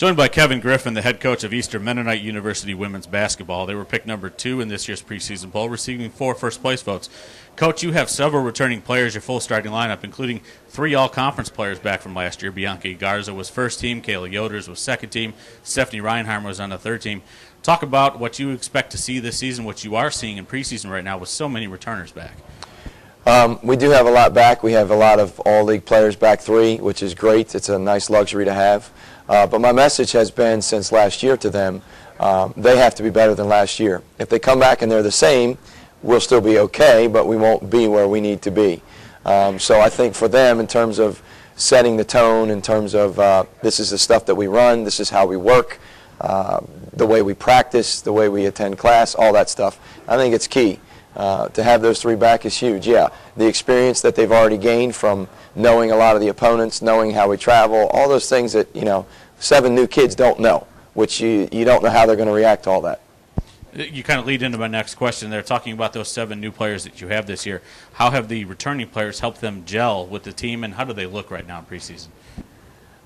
Joined by Kevin Griffin, the head coach of Eastern Mennonite University women's basketball. They were picked number 2 in this year's preseason poll, receiving 4 first-place votes. Coach, you have several returning players, your full starting lineup, including 3 all-conference players back from last year. Bianca Garza was first team, Kayla Yoders was second team, Stephanie Reinheimer was on the third team. Talk about what you expect to see this season, what you are seeing in preseason right now with so many returners back. We do have a lot back. We have a lot of all-league players back 3, which is great. It's a nice luxury to have. But my message has been since last year to them, they have to be better than last year. If they come back and they're the same, we'll still be okay, but we won't be where we need to be. So I think for them, in terms of setting the tone, in terms of this is the stuff that we run, this is how we work, the way we practice, the way we attend class, all that stuff, I think it's key. To have those 3 back is huge. Yeah, the experience that they've already gained from knowing a lot of the opponents, knowing how we travel, all those things that, 7 new kids don't know, which you don't know how they're going to react to all that. You kind of lead into my next question there, talking about those 7 new players that you have this year. How have the returning players helped them gel with the team, and how do they look right now in preseason?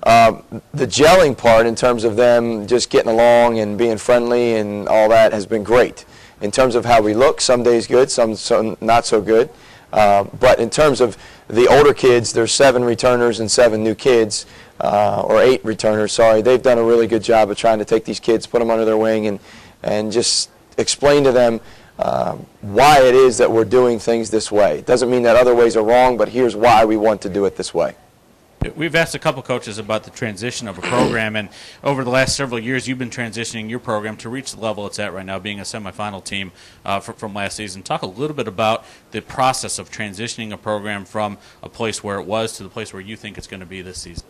The gelling part, in terms of them just getting along and being friendly and all that, has been great. In terms of how we look, some days good, some not so good. But in terms of the older kids, there's 7 returners and 7 new kids, or 8 returners, sorry. They've done a really good job of trying to take these kids, put them under their wing, and just explain to them why it is that we're doing things this way. It doesn't mean that other ways are wrong, but here's why we want to do it this way. We've asked a couple coaches about the transition of a program, and over the last several years, you've been transitioning your program to reach the level it's at right now, being a semifinal team from last season. Talk a little bit about the process of transitioning a program from a place where it was to the place where you think it's going to be this season.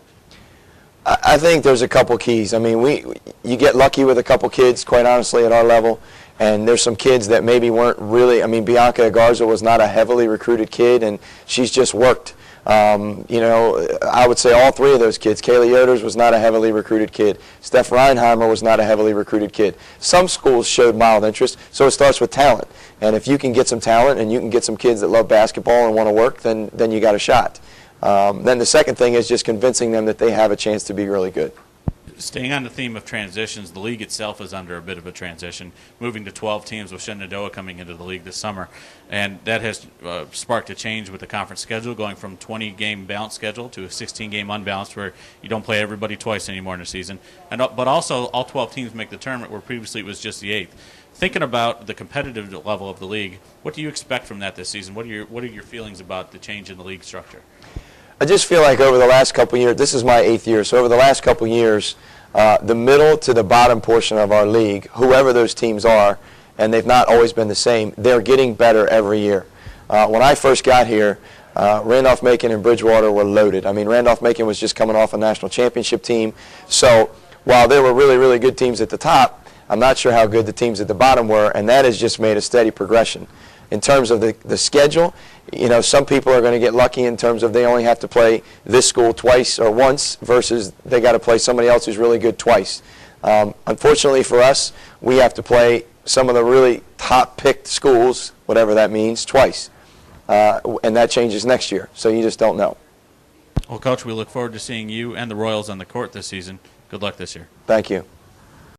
I think there's a couple keys. I mean, you get lucky with a couple kids, quite honestly, at our level, and there's some kids that maybe weren't really, Bianca Garza was not a heavily recruited kid, and she's just worked. I would say all 3 of those kids. Kayla Yoders was not a heavily recruited kid. Steph Reinheimer was not a heavily recruited kid. Some schools showed mild interest, so it starts with talent. And if you can get some talent and you can get some kids that love basketball and want to work, then you got a shot. Then the second thing is just convincing them that they have a chance to be really good. Staying on the theme of transitions, the league itself is under a bit of a transition, moving to 12 teams with Shenandoah coming into the league this summer. And that has sparked a change with the conference schedule, going from 20-game balanced schedule to a 16-game unbalanced, where you don't play everybody twice anymore in a season. But also, all 12 teams make the tournament, where previously it was just the 8th. Thinking about the competitive level of the league, what do you expect from that this season? What are your feelings about the change in the league structure? I just feel like over the last couple of years, this is my 8th year, so over the last couple of years, the middle to the bottom portion of our league, whoever those teams are, and they've not always been the same, they're getting better every year. When I first got here, Randolph-Macon and Bridgewater were loaded. Randolph-Macon was just coming off a national championship team, so while there were really, really good teams at the top, I'm not sure how good the teams at the bottom were, and that has just made a steady progression. In terms of the schedule, some people are going to get lucky in terms of they only have to play this school twice or once versus they got to play somebody else who's really good twice. Unfortunately for us, we have to play some of the really top-picked schools, whatever that means, twice. And that changes next year, so you just don't know. Well, Coach, we look forward to seeing you and the Royals on the court this season. Good luck this year. Thank you.